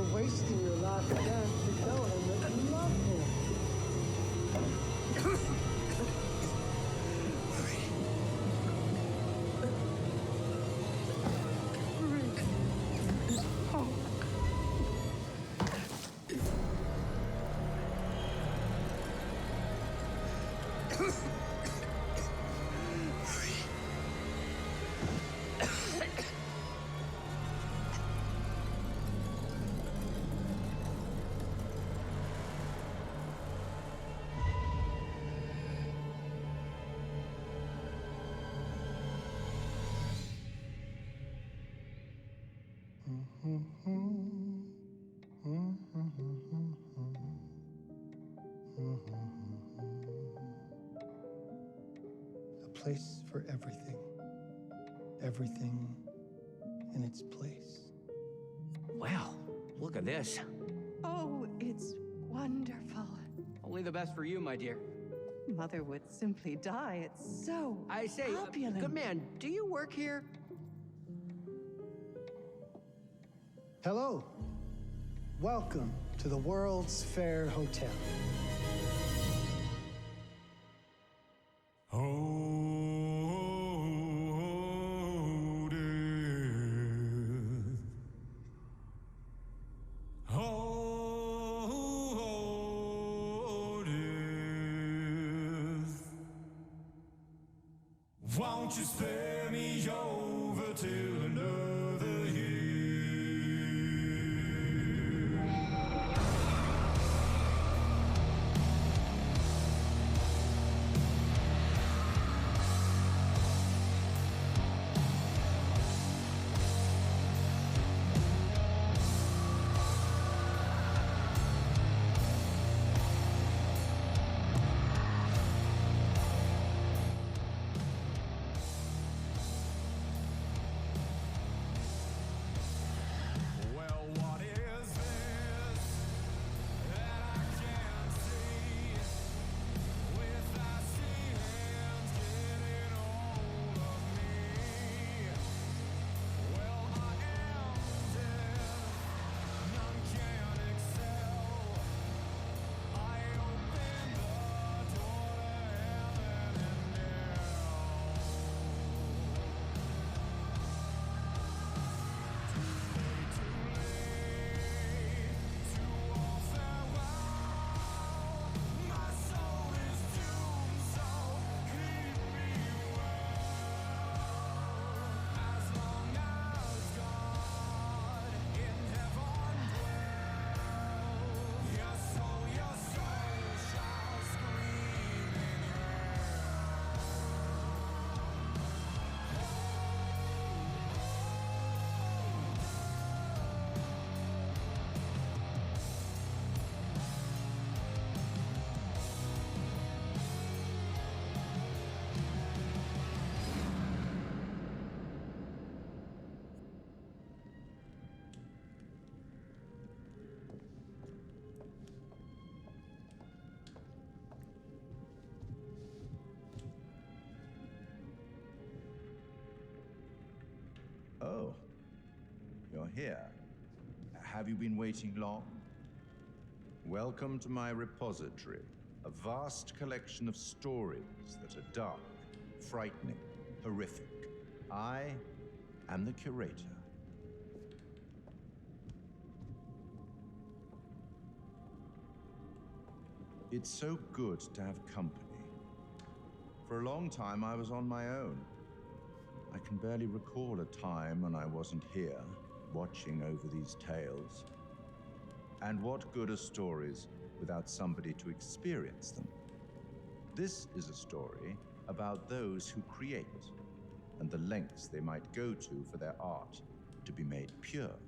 You're wasting your last chance to tell him that you love him. A place for everything. Everything in its place. Wow, look at this. Oh, it's wonderful. Only the best for you, my dear. Mother would simply die. It's so I say, opulent. good man, do you work here? Hello. Welcome to the World's Fair Hotel. Won't you spare me over till another year? Oh, you're here. Have you been waiting long? Welcome to my repository, a vast collection of stories that are dark, frightening, horrific. I am the curator. It's so good to have company. For a long time, I was on my own. I can barely recall a time when I wasn't here, watching over these tales. And what good are stories without somebody to experience them? This is a story about those who create and the lengths they might go to for their art to be made pure.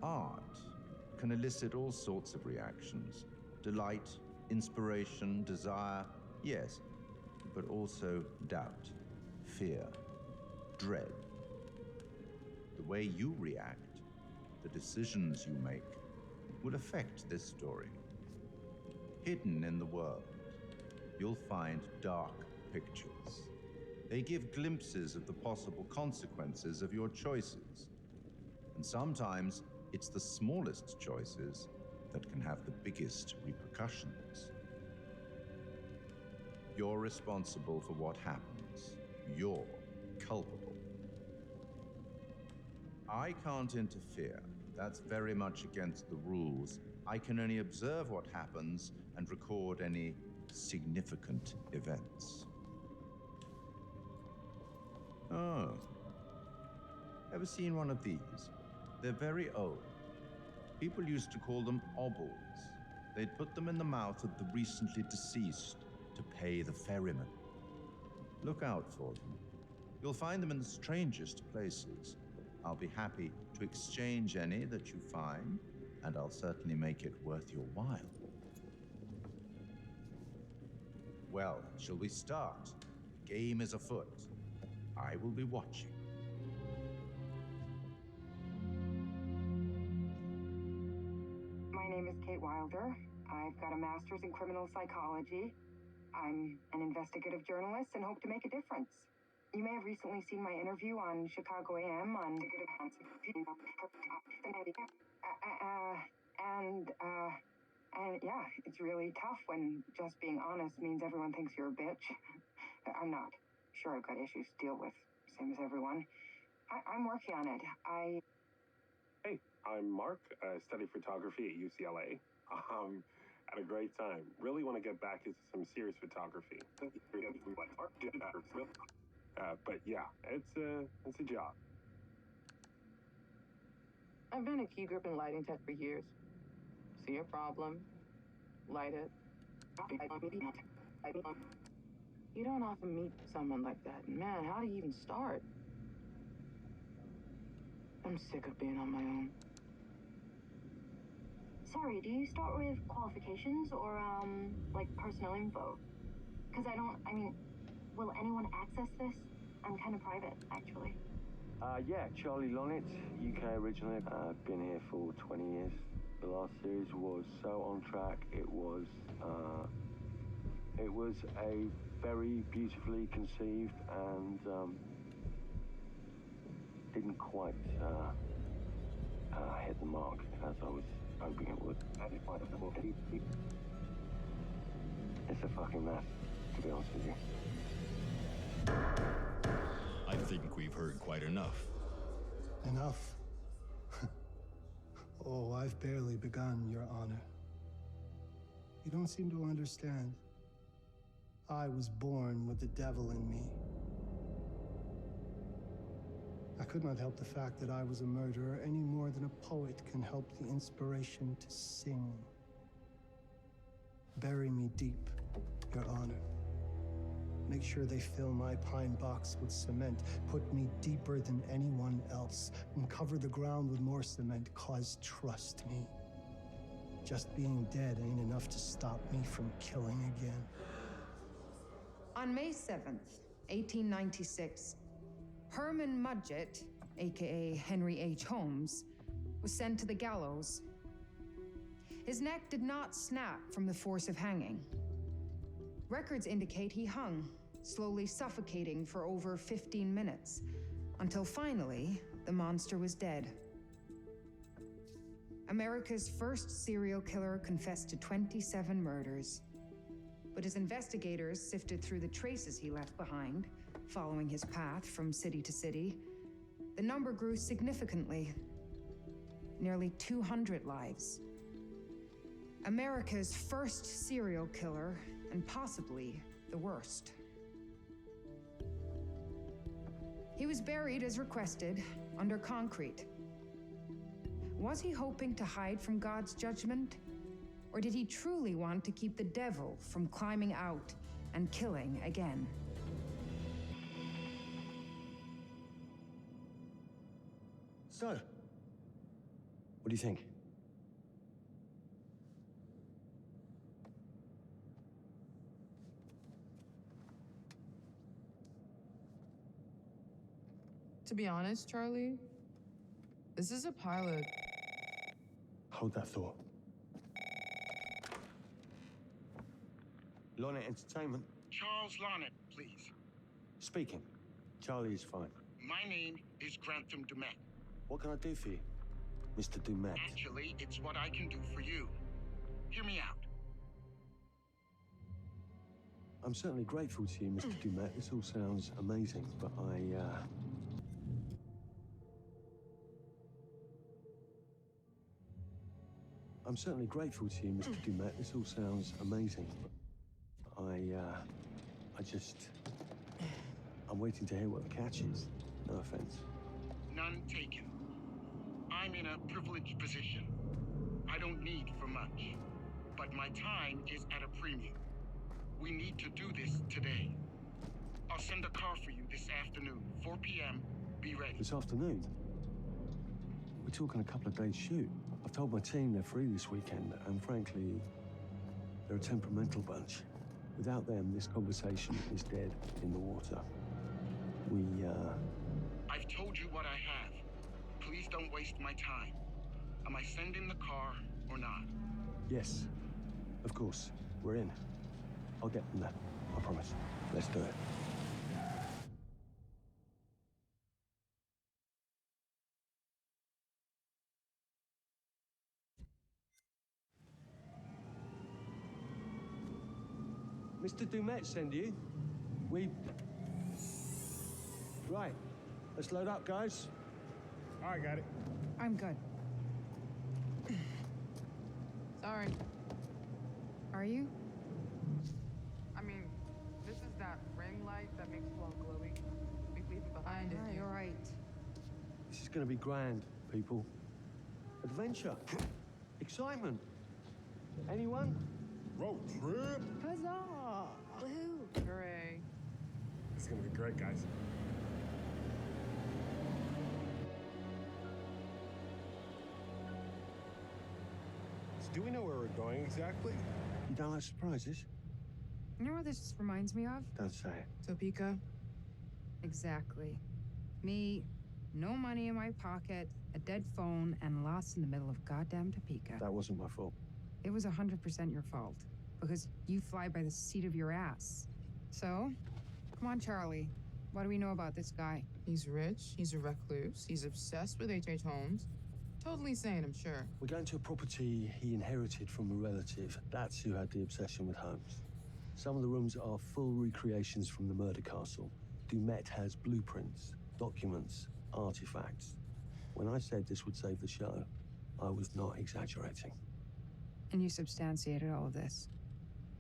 Art can elicit all sorts of reactions: delight, inspiration, desire, yes, but also doubt, fear, dread. The way you react, the decisions you make, will affect this story. Hidden in the world, you'll find dark pictures. They give glimpses of the possible consequences of your choices. And sometimes it's the smallest choices that can have the biggest repercussions. You're responsible for what happens. You're culpable. I can't interfere. That's very much against the rules. I can only observe what happens and record any significant events. Oh. Ever seen one of these? They're very old. People used to call them obbles. They'd put them in the mouth of the recently deceased to pay the ferryman. Look out for them. You'll find them in the strangest places. I'll be happy to exchange any that you find, and I'll certainly make it worth your while. Well, shall we start? The game is afoot. I will be watching. My name is Kate Wilder. I've got a master's in criminal psychology. I'm an investigative journalist and hope to make a difference. You may have recently seen my interview on Chicago AM on and yeah, it's really tough when just being honest means everyone thinks you're a bitch. I'm not. Sure, I've got issues to deal with, same as everyone. I'm working on it. Hey, I'm Mark. I study photography at UCLA. Had a great time. Really want to get back into some serious photography. But yeah, it's a job. I've been a key grip and lighting tech for years. See a problem, light it. You don't often meet someone like that. Man, how do you even start? I'm sick of being on my own. Sorry, do you start with qualifications or, like personnel info? Because will anyone access this? I'm kind of private, actually. Yeah, Charlie Lonnet, UK originally. I've been here for 20 years. The last series was so on track. It was a very beautifully conceived and didn't quite hit the mark as I was hoping it would. It's a fucking mess, to be honest with you. I think we've heard quite enough. Enough? Oh, I've barely begun, Your Honor. You don't seem to understand. I was born with the devil in me. I could not help the fact that I was a murderer any more than a poet can help the inspiration to sing. Bury me deep, Your Honor. Make sure they fill my pine box with cement. Put me deeper than anyone else. And cover the ground with more cement, 'cause trust me, just being dead ain't enough to stop me from killing again. On May 7th, 1896, Herman Mudgett, aka Henry H. Holmes, was sent to the gallows. His neck did not snap from the force of hanging. Records indicate he hung, slowly suffocating for over 15 minutes, until finally, the monster was dead. America's first serial killer confessed to 27 murders. But as investigators sifted through the traces he left behind, following his path from city to city, the number grew significantly. Nearly 200 lives. America's first serial killer, and possibly the worst. He was buried as requested, under concrete. Was he hoping to hide from God's judgment? Or did he truly want to keep the devil from climbing out and killing again? So, what do you think? To be honest, Charlie, this is a pilot. Hold that thought. Lonnet Entertainment. Charles Lonnet, please. Speaking. Charlie is fine. My name is Grantham Dumet. What can I do for you? Mr. Dumet. Actually, it's what I can do for you. Hear me out. I'm certainly grateful to you, Mr. Dumet. This all sounds amazing, but I'm certainly grateful to you, Mr. Dumet. This all sounds amazing, but I'm waiting to hear what the catch is. No offense. None taken. I'm in a privileged position. I don't need for much, but my time is at a premium. We need to do this today. I'll send a car for you this afternoon, 4 p.m. Be ready. This afternoon? We're talking a couple of days shoot. I've told my team they're free this weekend, and frankly, they're a temperamental bunch. Without them, this conversation is dead in the water. I've told you what I have. Please don't waste my time. Am I sending the car or not? Yes, of course. We're in. I'll get them there. I promise. Let's do it. Mr. Dumet send you? Right. Let's load up, guys. I got it. I'm good. Sorry. Are you? I mean, this is that ring light that makes you all glowy. We leave it behind if you... You're right. This is going to be grand, people. Adventure. Excitement. Anyone? Road trip. Huzzah! Woohoo! Hooray. It's gonna be great, guys. So do we know where we're going exactly? You don't like surprises? You know what this reminds me of? Don't say it. Topeka? Exactly. Me, no money in my pocket, a dead phone, and lost in the middle of goddamn Topeka. That wasn't my fault. It was 100% your fault. Because you fly by the seat of your ass. So, come on, Charlie. What do we know about this guy? He's rich, he's a recluse, he's obsessed with H.H. Holmes. Totally sane, I'm sure. We're going to a property he inherited from a relative. That's who had the obsession with Holmes. Some of the rooms are full recreations from the murder castle. Dumet has blueprints, documents, artifacts. When I said this would save the show, I was not exaggerating. And you substantiated all of this?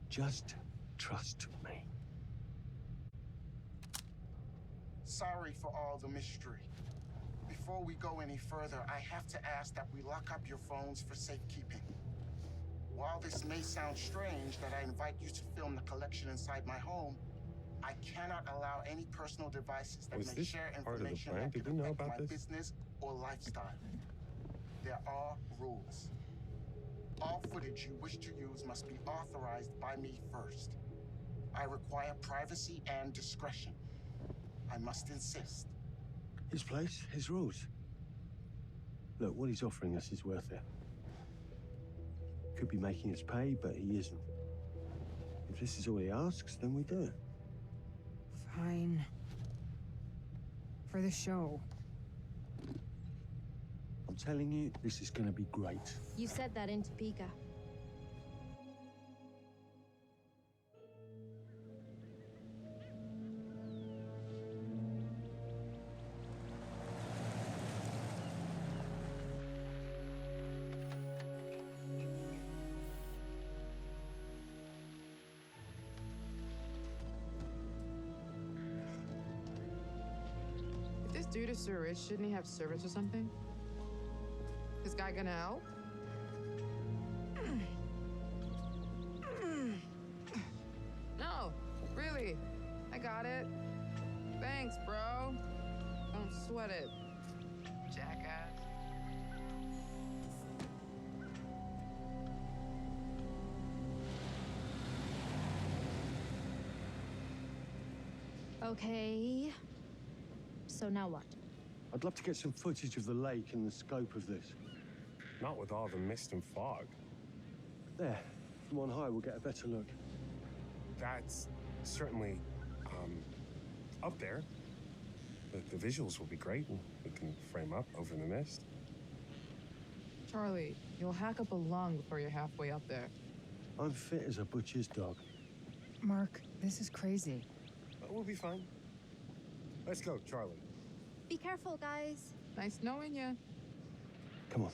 Just trust me. Sorry for all the mystery. Before we go any further, I have to ask that we lock up your phones for safekeeping. While this may sound strange that I invite you to film the collection inside my home, I cannot allow any personal devices that may share information that could affect my business or lifestyle. There are rules. All footage you wish to use must be authorized by me first. I require privacy and discretion. I must insist. His place, his rules. Look, what he's offering us is worth it. Could be making us pay, but he isn't. If this is all he asks, then we do it. Fine. For the show. I'm telling you, this is gonna be great. You said that in Topeka. If this dude is so rich, shouldn't he have servants or something? This guy gonna help? No, really. I got it. Thanks, bro. Don't sweat it, jackass. Okay. So now what? I'd love to get some footage of the lake and the scope of this. Not with all the mist and fog. There, from on high, we'll get a better look. That's certainly, up there. The visuals will be great, and we can frame up over the mist. Charlie, you'll hack up a lung before you're halfway up there. I'm fit as a butcher's dog. Mark, this is crazy. We'll be fine. Let's go, Charlie. Be careful, guys. Nice knowing you. Come on.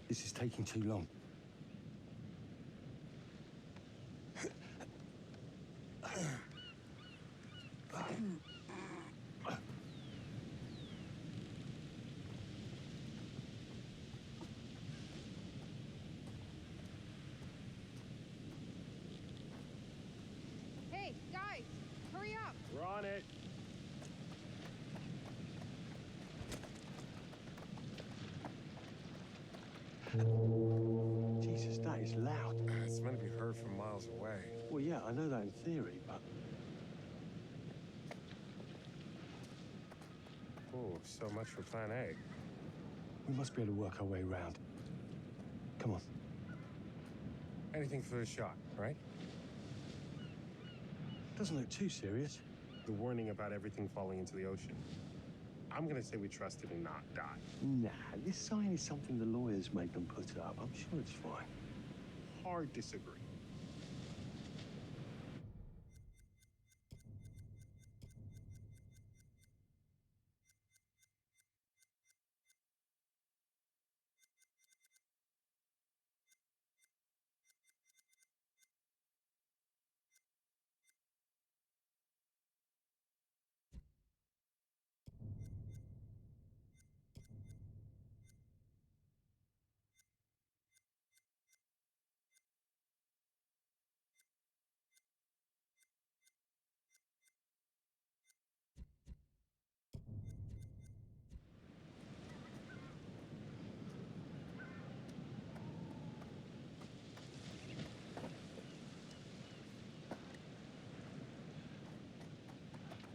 This is taking too long. Hey, guys, hurry up. We're on it. Jesus, that is loud. It's meant to be heard from miles away. Well, yeah, I know that in theory, but... Oh, so much for plan A. we must be able to work our way around. Come on. Anything for the shot, right? Doesn't look too serious. The warning about everything falling into the ocean. I'm gonna say we trust it and not die. Nah, this sign is something the lawyers made them put up. I'm sure it's fine. Hard disagree.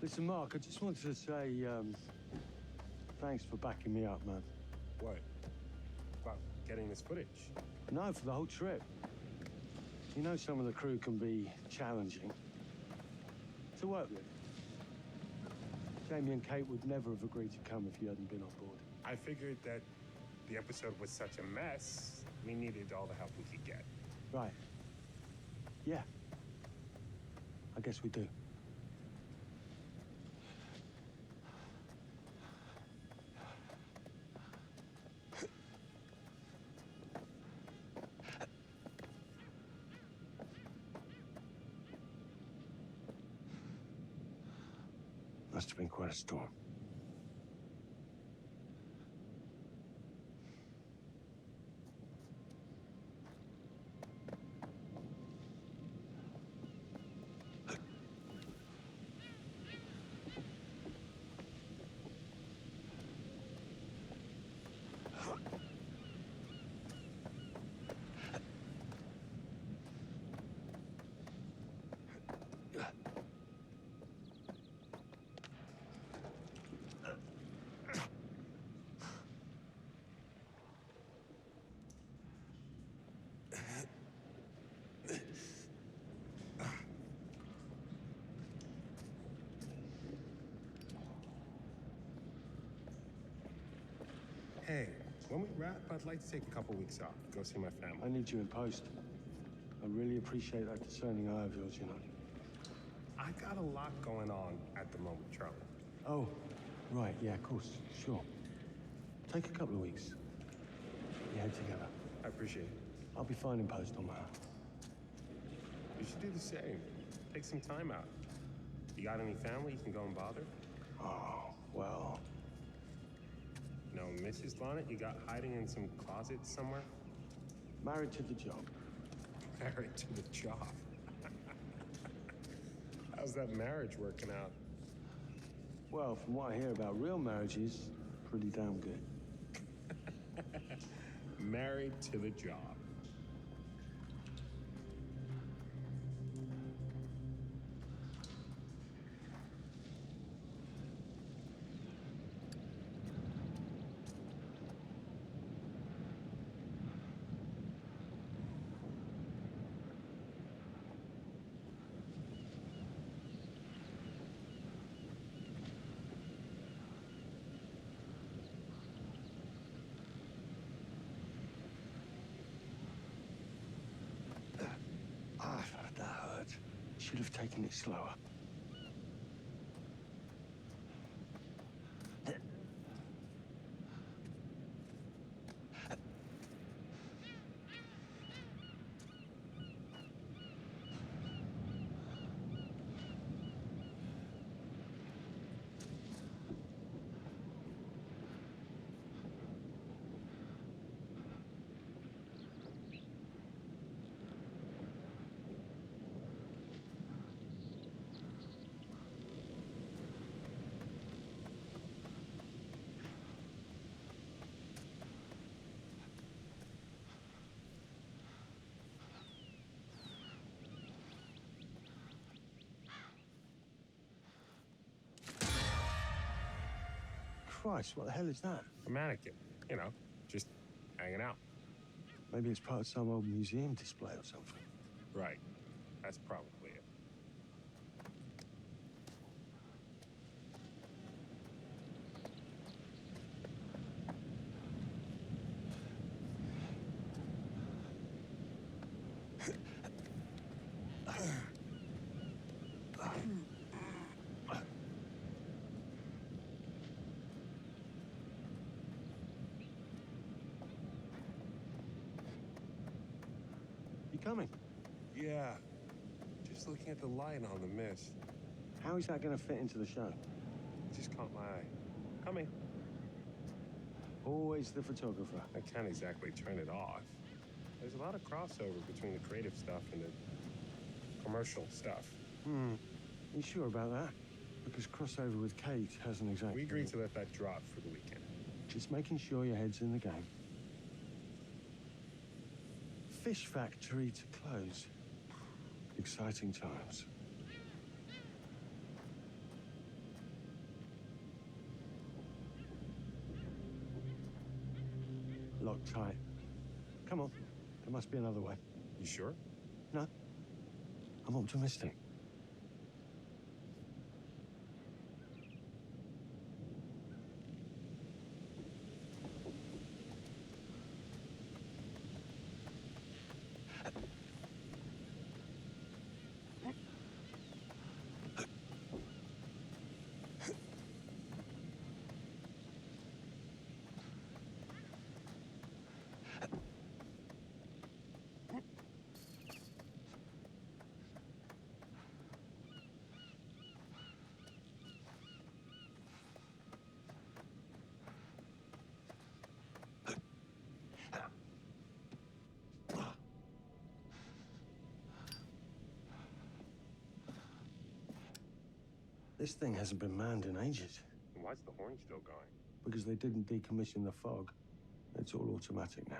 Listen, Mark, I just wanted to say, thanks for backing me up, man. What? About getting this footage? No, for the whole trip. You know some of the crew can be challenging to work with. Jamie and Kate would never have agreed to come if you hadn't been on board. I figured that the episode was such a mess, we needed all the help we could get. Right. Yeah. I guess we do. Must have been quite a storm. Hey, when we wrap, I'd like to take a couple weeks off, go see my family. I need you in post. I really appreciate that discerning eye of yours, you know. I got a lot going on at the moment, Charlie. Oh, right, yeah, of course, sure. Take a couple of weeks. We head together. I appreciate it. I'll be fine in post on my own. You should do the same. Take some time out. You got any family you can go and bother? Oh, well... No, Mrs. Lonnet, you got hiding in some closet somewhere? Married to the job. Married to the job? How's that marriage working out? Well, from what I hear about real marriages, pretty damn good. Married to the job. should have taken it slower. Christ, what the hell is that? A mannequin. You know, just hanging out. Maybe it's part of some old museum display or something. Right. That's probably it. You coming? Yeah. Just looking at the light on the mist. How is that going to fit into the show? It just caught my eye. Coming. Always the photographer. I can't exactly turn it off. There's a lot of crossover between the creative stuff and the commercial stuff. You sure about that? Because crossover with Kate hasn't exactly... We agreed to let that drop for the weekend. Just making sure your head's in the game. Fish factory to close. Exciting times. Locked tight. Come on. There must be another way. You sure? No. I'm optimistic. This thing hasn't been manned in ages. Why's the horn still going? Because they didn't decommission the fog. It's all automatic now.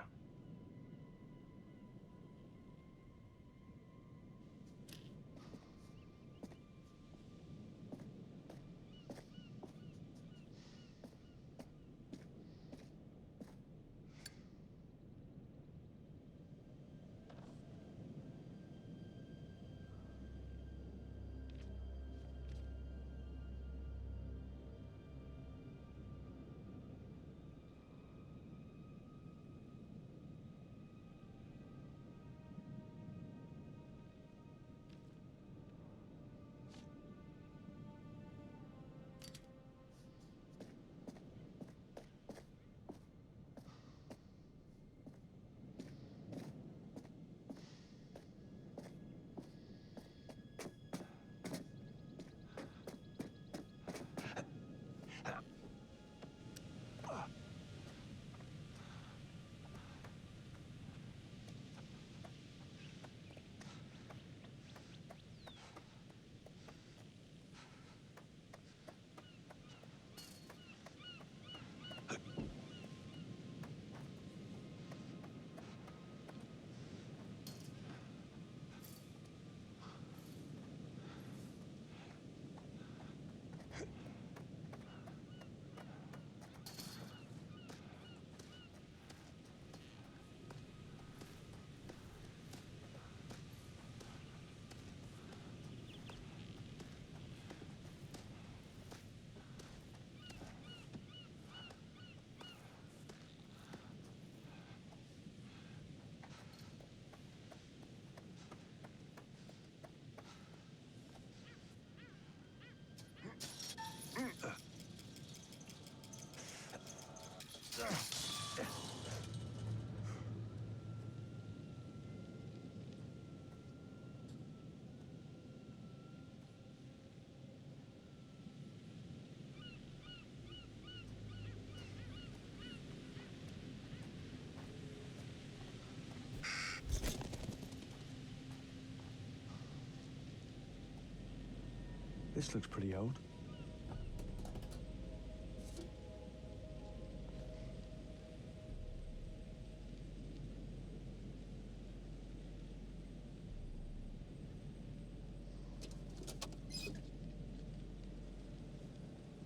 This looks pretty old.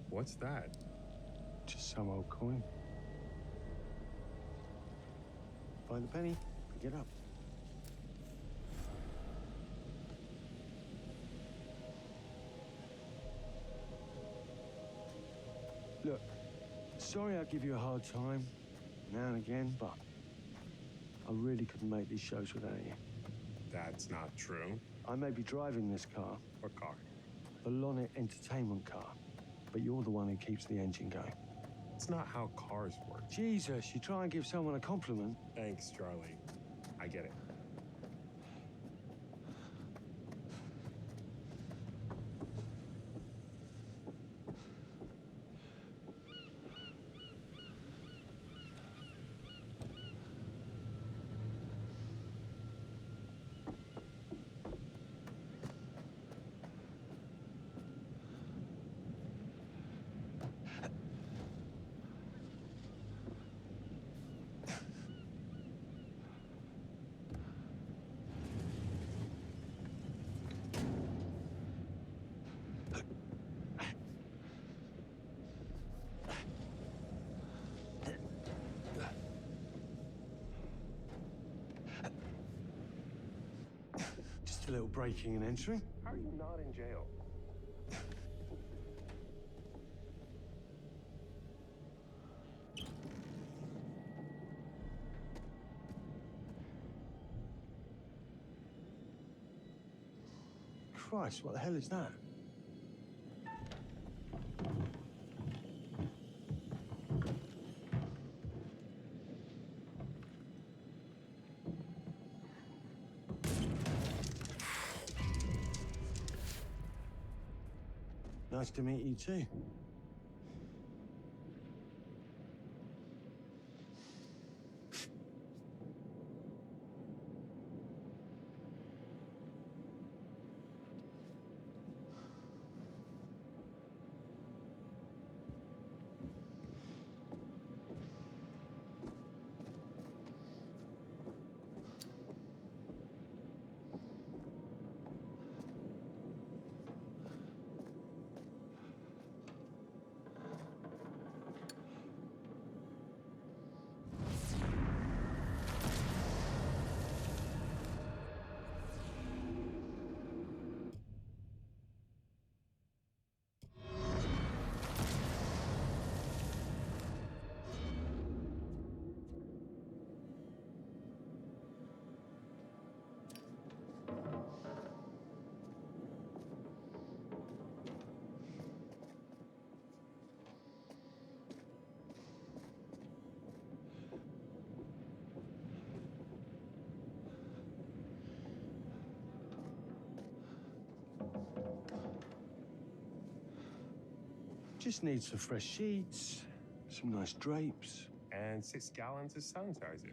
What's that? Just some old coin. Find the penny, pick it up. Look, sorry I give you a hard time now and again, but I really couldn't make these shows without you. That's not true. I may be driving this car. What car? The Lonnet entertainment car. But you're the one who keeps the engine going. It's not how cars work. Jesus, you try and give someone a compliment. Thanks, Charlie. I get it. Just a little breaking and entering. How are you not in jail? Christ, what the hell is that? Nice to meet you too. Just need some fresh sheets, some nice drapes. And 6 gallons of sanitizer.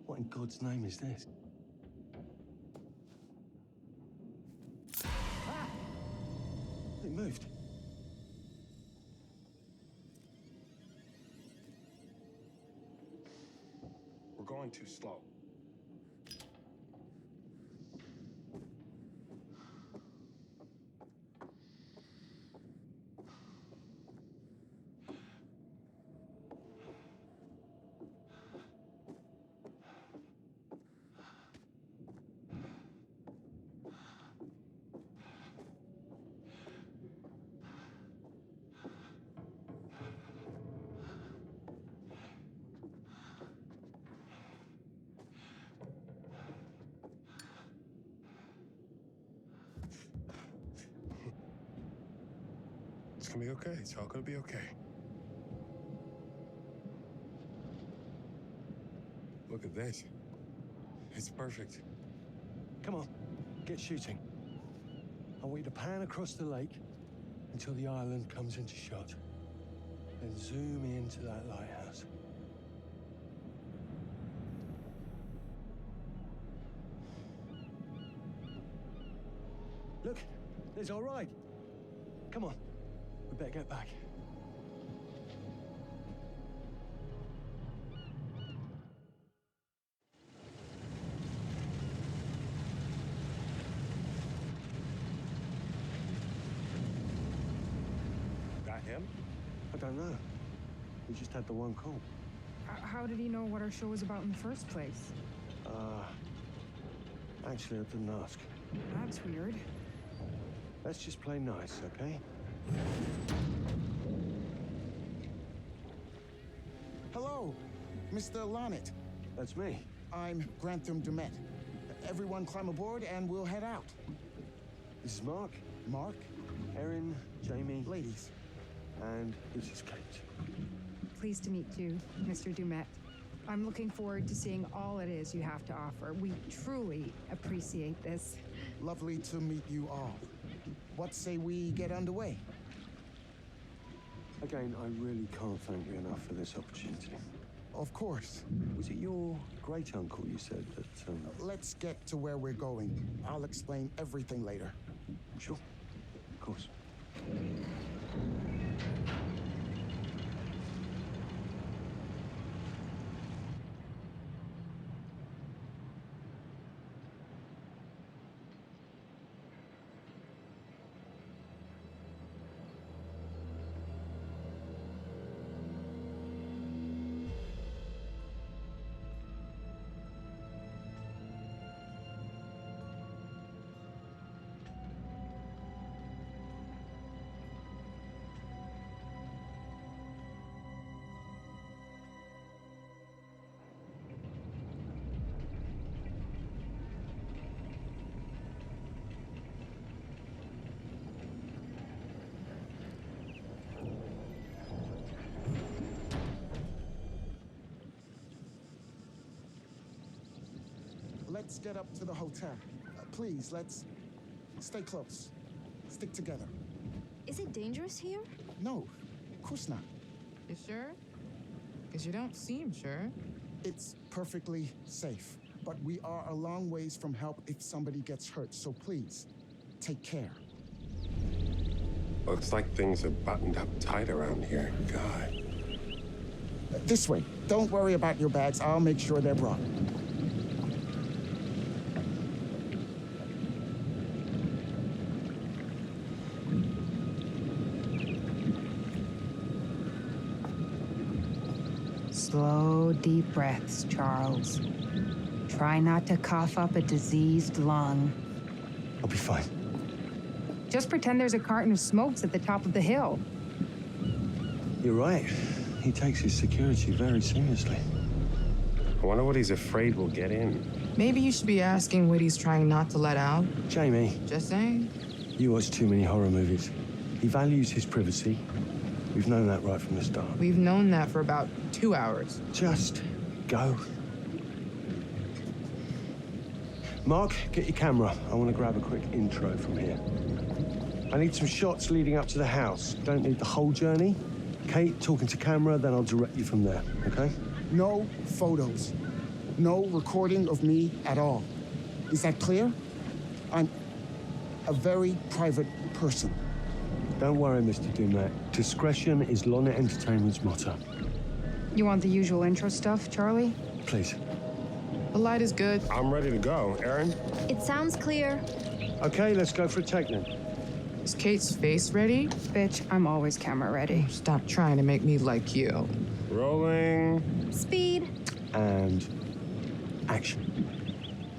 What in God's name is this? Ah! It moved. We're going too slow. gonna be okay. It's all gonna be okay. Look at this. It's perfect. Come on, get shooting. I want you to pan across the lake until the island comes into shot. Then zoom into that lighthouse. Look, there's our ride. Come on, we better get back. That him? I don't know. We just had the one call. How did he know what our show was about in the first place? Actually, I didn't ask. That's weird. Let's just play nice, okay? Hello, Mr. Lonnet. That's me. I'm Grantham Dumet. Everyone climb aboard and we'll head out. This is Mark. Mark? Erin, Jamie. Ladies. And this is Kate. Pleased to meet you, Mr. Dumet. I'm looking forward to seeing all it is you have to offer. We truly appreciate this. Lovely to meet you all. What say we get underway? Again, I really can't thank you enough for this opportunity. Of course. Was it your great-uncle you said that, Let's get to where we're going. I'll explain everything later. Sure. Of course. Let's get up to the hotel. Please, let's stay close. Stick together. Is it dangerous here? No, of course not. You sure? Because you don't seem sure. It's perfectly safe, but we are a long ways from help if somebody gets hurt, so please, take care. Looks like things are buttoned up tight around here. God. This way. Don't worry about your bags. I'll make sure they're brought. Slow, deep breaths, Charles. Try not to cough up a diseased lung. I'll be fine. Just pretend there's a carton of smokes at the top of the hill. You're right. He takes his security very seriously. I wonder what he's afraid will get in. Maybe you should be asking what he's trying not to let out. Jamie. Just saying. You watch too many horror movies. He values his privacy. We've known that right from the start. We've known that for about 2 hours. Just go. Mark, get your camera. I want to grab a quick intro from here. I need some shots leading up to the house. Don't need the whole journey. Kate, talking to camera, then I'll direct you from there, okay? No photos. No recording of me at all. Is that clear? I'm a very private person. Don't worry, Mr. Dumet. Discretion is Lonnet Entertainment's motto. You want the usual intro stuff, Charlie? Please. The light is good. I'm ready to go. Erin? It sounds clear. Okay, let's go for a take then. Is Kate's face ready? Bitch, I'm always camera ready. Stop trying to make me like you. Rolling. Speed. And action.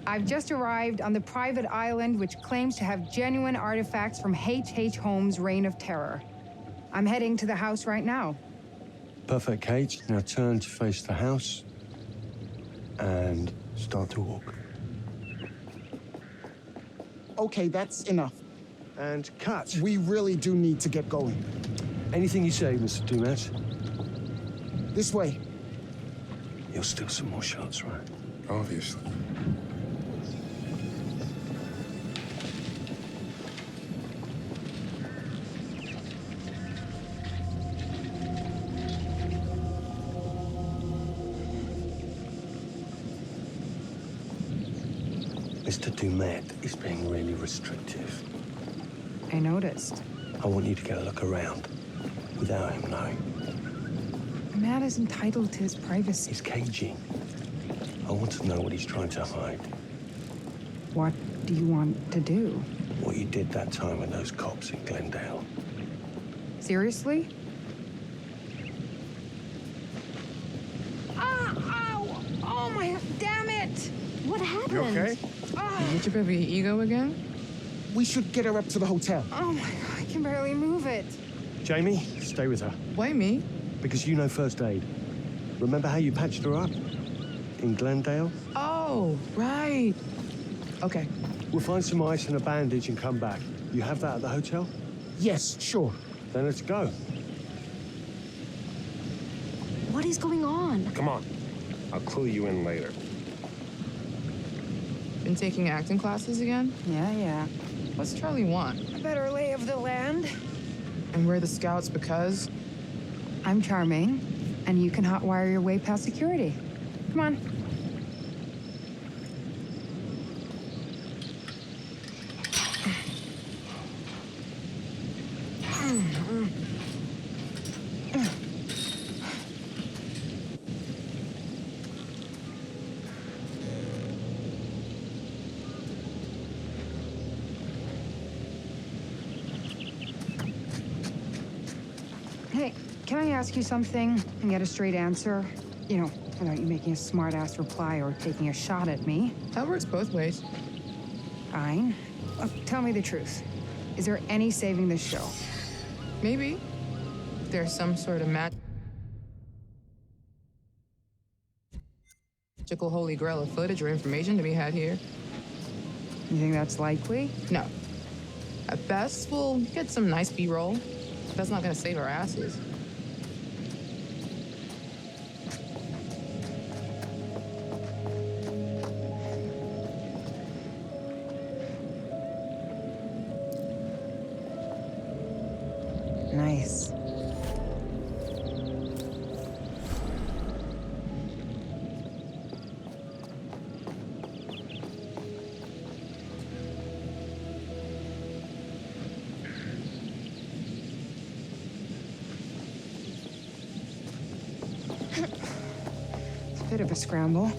I've just arrived on the private island which claims to have genuine artifacts from H.H. Holmes' Reign of Terror. I'm heading to the house right now. Perfect, Kate. Now turn to face the house and start to walk. Okay, that's enough. And cut. We really do need to get going. Anything you say, Mr. Dumas. This way. You'll steal some more shots, right? Obviously. Mr. Dumet is being really restrictive. I noticed. I want you to get a look around without him knowing. A man is entitled to his privacy. He's cagey. I want to know what he's trying to hide. What do you want to do? What you did that time with those cops in Glendale. Seriously? Ow! Oh my, damn it! What happened? You okay? You get your baby ego again? We should get her up to the hotel. Oh my God, I can barely move it. Jamie, stay with her. Why me? Because you know first aid. Remember how you patched her up? In Glendale? Oh, right. Okay. We'll find some ice and a bandage and come back. You have that at the hotel? Yes, sure. Then let's go. What is going on? Come on. I'll clue you in later. Been taking acting classes again? Yeah. What's Charlie want? A better lay of the land. And we're the scouts because? I'm charming, and you can hotwire your way past security. Come on. Hey, can I ask you something and get a straight answer? You know, without you making a smart-ass reply or taking a shot at me. That works both ways. Fine. Tell me the truth. Is there any saving this show? Maybe. There's some sort of magical holy grail of footage or information to be had here. You think that's likely? No. At best, we'll get some nice B-roll. That's not gonna save our asses. Nice. It's a bit of a scramble.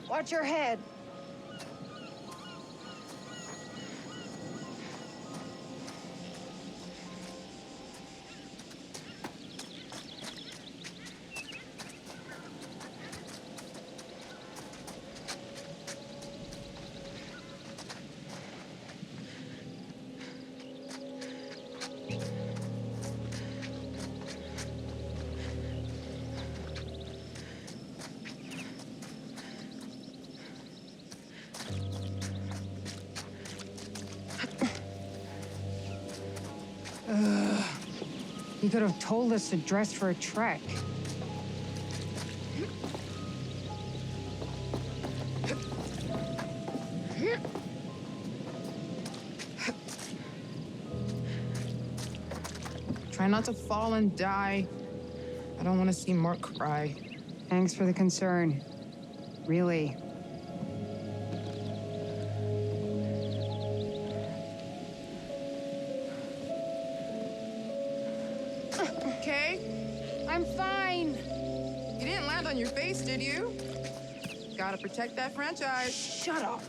Watch your head. You could have told us to dress for a trek. Try not to fall and die. I don't want to see Mark cry. Thanks for the concern. Really. Okay? I'm fine. You didn't land on your face, did you? Gotta protect that franchise. Shut up.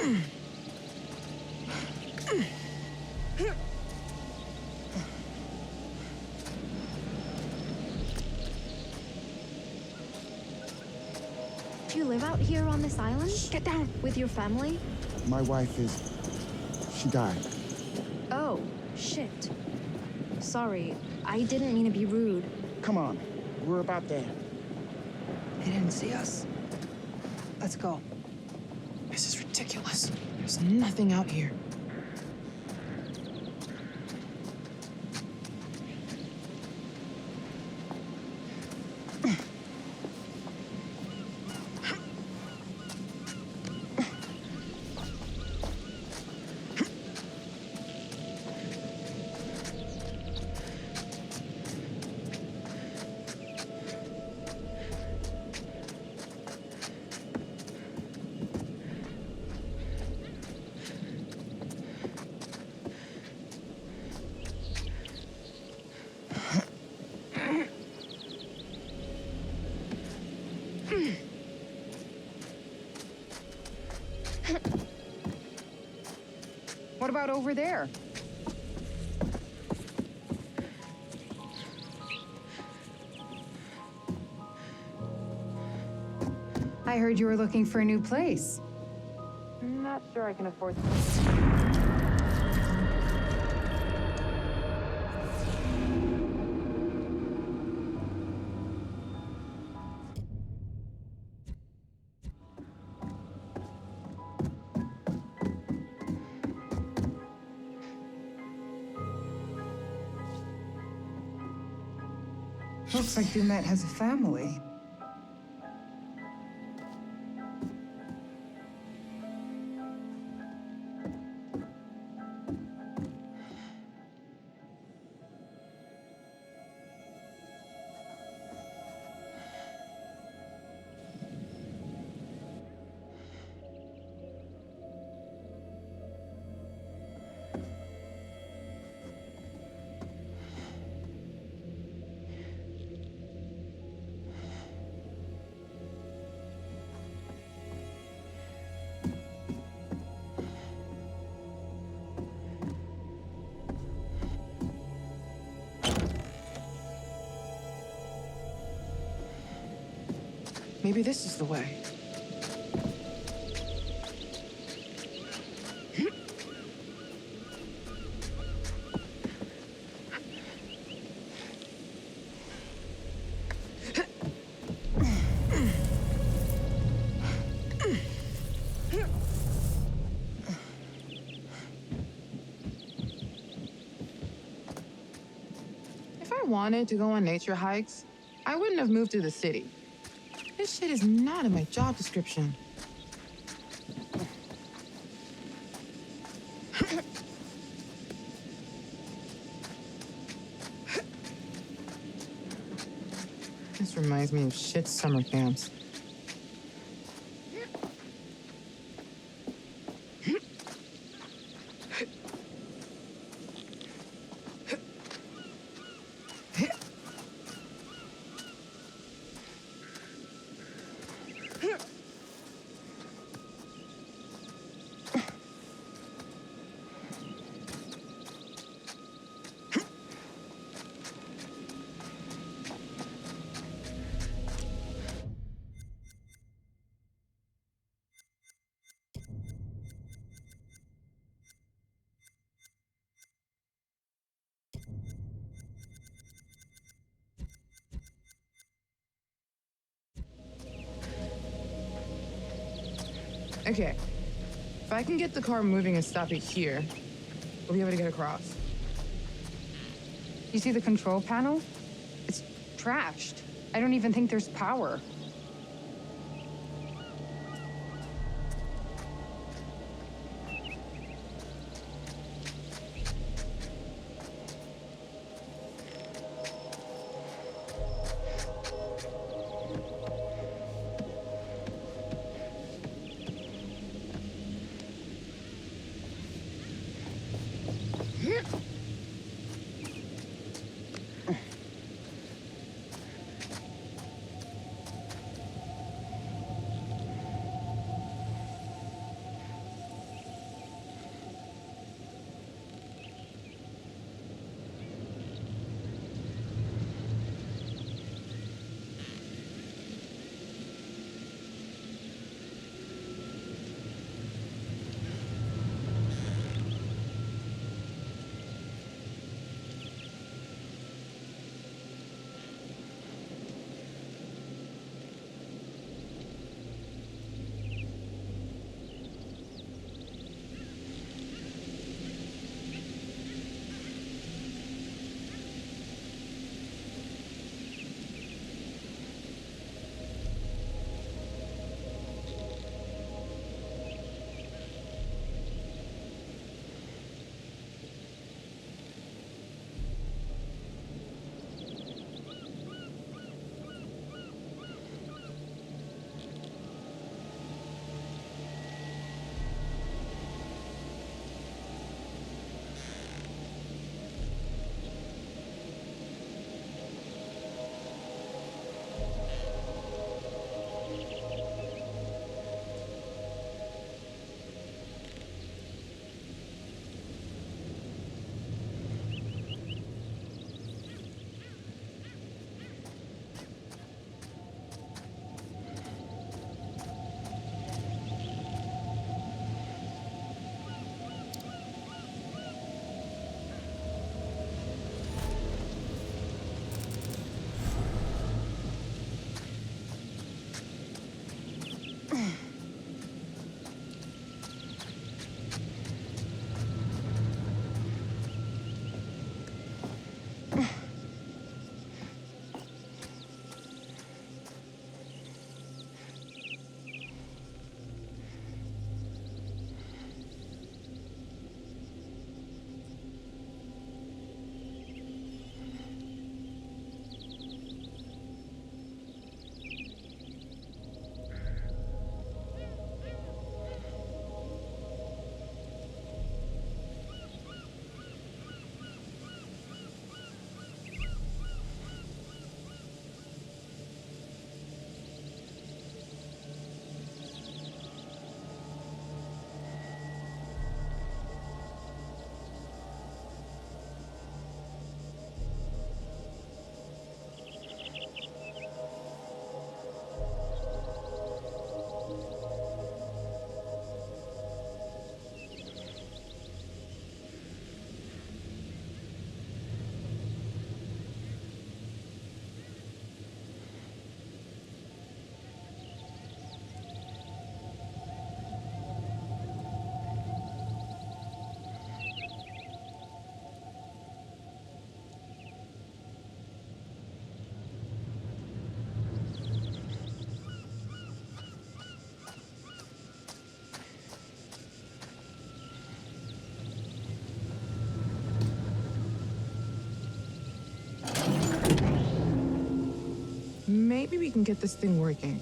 Do you live out here on this island? Get down. With your family? My wife is... she died. Oh, shit. Sorry, I didn't mean to be rude. Come on, we're about there. They didn't see us. Let's go. This is ridiculous. There's nothing out here. What about over there? I heard you were looking for a new place. I'm not sure I can afford to. Looks like Dumet has a family. Maybe this is the way. If I wanted to go on nature hikes, I wouldn't have moved to the city. This shit is not in my job description. This reminds me of shit summer camps. Okay, if I can get the car moving and stop it here, we'll be able to get across. You see the control panel? It's trashed. I don't even think there's power. maybe we can get this thing working.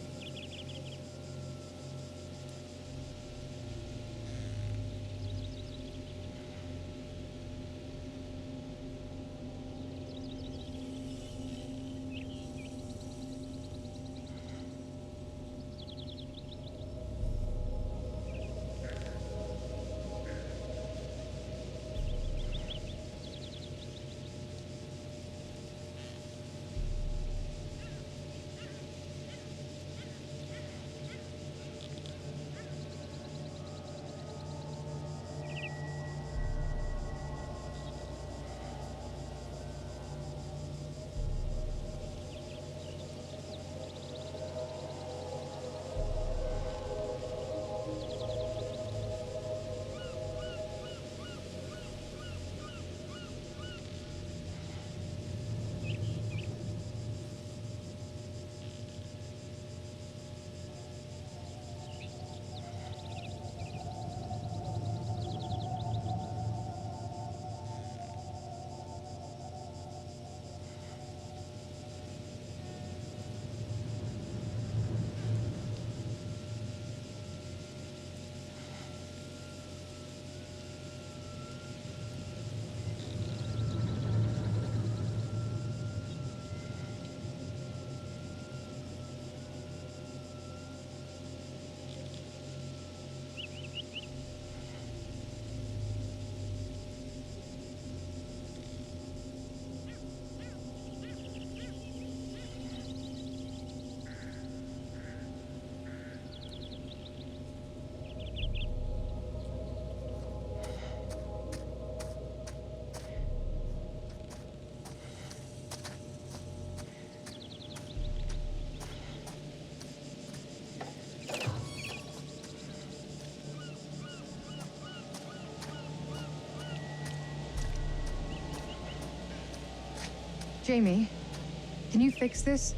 Jamie, can you fix this?